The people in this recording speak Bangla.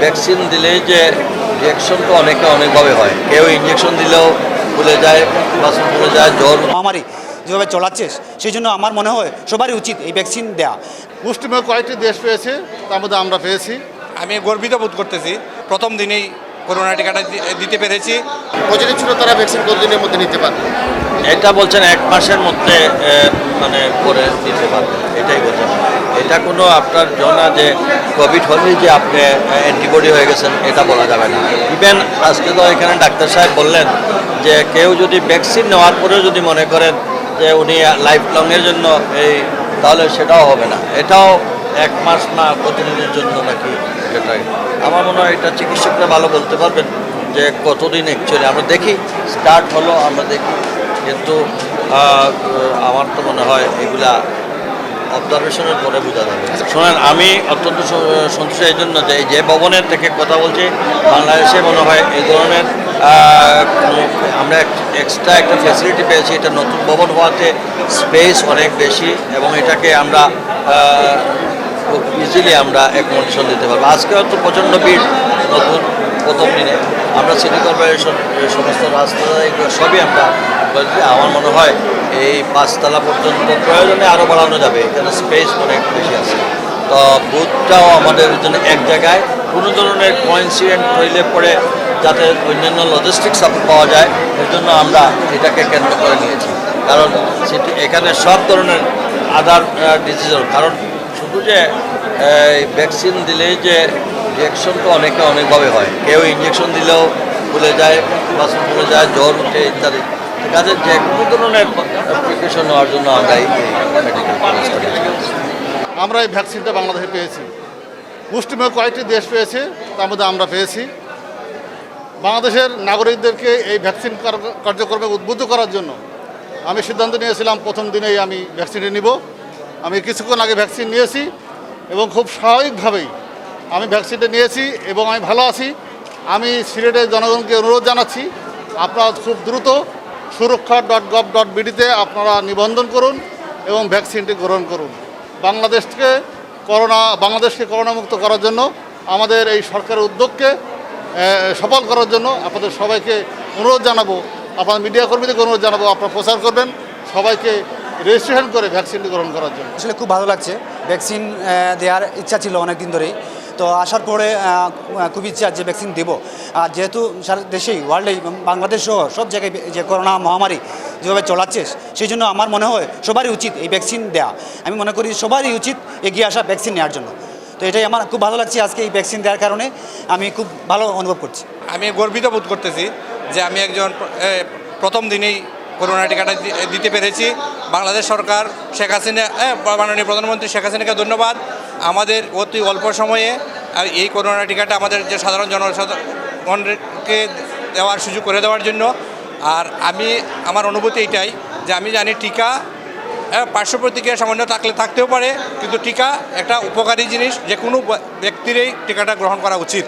ভ্যাকসিন দিলেই যে রিয়াকশন তো অনেকভাবে হয়। কেউ ইঞ্জেকশন দিলেও ভুলে যায়, বাসন ভুলে যায়, জ্বর। মহামারী যেভাবে চলাচ্ছে সেই জন্য আমার মনে হয় সবারই উচিত এই ভ্যাকসিন দেওয়া। মুষ্টিমেয় কয়েকটি দেশ পেয়েছে, তার মধ্যে আমরা পেয়েছি। আমি গর্বিত বোধ করতেছি, প্রথম দিনেই করোনা টিকাটা দিতে পেরেছি। পজিটিভ ছিল তারা ভ্যাকসিন কতদিনের মধ্যে নিতে পারবে? এটা বলছেন 1 মাসের মধ্যে মানে করে দিতে পারবেন, এটাই বলছেন। এটা কোনো আপনার না যে কোভিড হলেই যে আপনি অ্যান্টিবডি হয়ে গেছেন, এটা বলা যাবে না। ইভেন আজকে তো এখানে ডাক্তার সাহেব বললেন যে কেউ যদি ভ্যাকসিন নেওয়ার পরেও যদি মনে করেন যে উনি লাইফ লংয়ের জন্য তাহলে সেটাও হবে না। এটাও 1 মাস না কতদিনের জন্য নাকি, সেটাই আমার মনে হয় এটা চিকিৎসকরা ভালো বলতে পারবেন যে কতদিন অ্যাকচুয়ালি। আমরা দেখি স্টার্ট হলো, আমরা দেখি, কিন্তু আমার তো মনে হয় এগুলা অবজারভেশনের পরে বোঝা যাবে। শোনেন, আমি অত্যন্ত সন্তুষ্ট এই জন্য যে ভবনের থেকে কথা বলছি, বাংলাদেশে মনে হয় এই ধরনের আমরা এক্সট্রা একটা ফ্যাসিলিটি পেয়েছি। এটা নতুন ভবন হওয়াতে স্পেস অনেক বেশি এবং এটাকে আমরা খুব ইজিলি আমরা অ্যাকোমোডেশন দিতে পারবো। আজকে হয়তো প্রচণ্ড ভিড়, নতুন প্রথম দিনে আমরা সিটি কর্পোরেশন সমস্ত রাস্তা এগুলো সবই আমরা বলছি। আমার মনে হয় এই 5 তলা পর্যন্ত প্রয়োজনে আরও বাড়ানো যাবে, এখানে স্পেস অনেক বেশি আছে। তো বুথটাও আমাদের জন্য এক জায়গায়, কোনো ধরনের কোইন্সিডেন্ট হইলে পরে যাতে অন্যান্য লজিস্টিক সাপোর্ট পাওয়া যায়, এর জন্য আমরা এটাকে কেন্দ্র করে নিয়েছি। কারণ এখানে সব ধরনের আদার ডিজিজের কারণ শুধু যে ভ্যাকসিন দিলেই যে রিয়াকশন তো অনেকভাবে হয়। কেউ ইঞ্জেকশন দিলেও ভুলে যায়, বাসন ভুলে যায়, জ্বর উঠে ইত্যাদি। কাজে যে কোনো ধরনের প্রিপারেশন নেওয়ার জন্য আমরা এই মেডিকেল কলেজটা নিয়েছি। আমরা এই ভ্যাকসিনটা বাংলাদেশে পেয়েছি। মুষ্টিমেয় কয়েকটি দেশ পেয়েছে, তার মধ্যে আমরা পেয়েছি। বাংলাদেশের নাগরিকদেরকে এই ভ্যাকসিন কার্যক্রমে উদ্বুদ্ধ করার জন্য আমি সিদ্ধান্ত নিয়েছিলাম প্রথম দিনেই আমি ভ্যাকসিনটি নিব। আমি কিছুক্ষণ আগে ভ্যাকসিন নিয়েছি এবং খুব স্বাভাবিকভাবেই আমি ভ্যাকসিনটা নিয়েছি এবং আমি ভালো আছি। আমি সিলেটের জনগণকে অনুরোধ জানাচ্ছি, আপনারা খুব দ্রুত সুরক্ষা.gov.bd-তে আপনারা নিবন্ধন করুন এবং ভ্যাকসিনটি গ্রহণ করুন। বাংলাদেশকে করোনামুক্ত করার জন্য আমাদের এই সরকারের উদ্যোগকে সফল করার জন্য আপনাদের সবাইকে অনুরোধ জানাবো, আপনার মিডিয়া কর্মীদেরকে অনুরোধ জানাবো, আপনারা প্রচার করবেন সবাইকে রেজিস্ট্রেশন করে ভ্যাকসিনটি গ্রহণ করার জন্য। আসলে খুব ভালো লাগছে, ভ্যাকসিন দেওয়ার ইচ্ছা ছিল অনেক দিন ধরেই। তো আসার পরে খুব ইচ্ছা যে ভ্যাকসিন দেব। আর যেহেতু সারা দেশেই ওয়ার্ল্ডেই বাংলাদেশ সহ সব জায়গায় যে করোনা মহামারী যেভাবে চলাচ্ছে সেই জন্য আমার মনে হয় সবারই উচিত এই ভ্যাকসিন দেওয়া। আমি মনে করি সবারই উচিত এগিয়ে আসা ভ্যাকসিন নেওয়ার জন্য। তো এটাই আমার খুব ভালো লাগছে, আজকে এই ভ্যাকসিন দেওয়ার কারণে আমি খুব ভালো অনুভব করছি। আমি গর্বিত বোধ করতেছি যে আমি একজন প্রথম দিনেই করোনা টিকাটা দিতে পেরেছি। বাংলাদেশ সরকার, শেখ হাসিনা, মাননীয় প্রধানমন্ত্রী শেখ হাসিনাকে ধন্যবাদ। আমাদের অতি অল্প সময়ে এই করোনা টিকাটা আমাদের যে সাধারণ জনসাধারণকে দেওয়ার সুযোগ করে দেওয়ার জন্য। আর আমার অনুভূতি এটাই যে আমি জানি টিকা পার্শ্ব প্রতিক্রিয়া সামান্য থাকতেও পারে, কিন্তু টিকা একটা উপকারী জিনিস, যে কোনো ব্যক্তিরই টিকাটা গ্রহণ করা উচিত।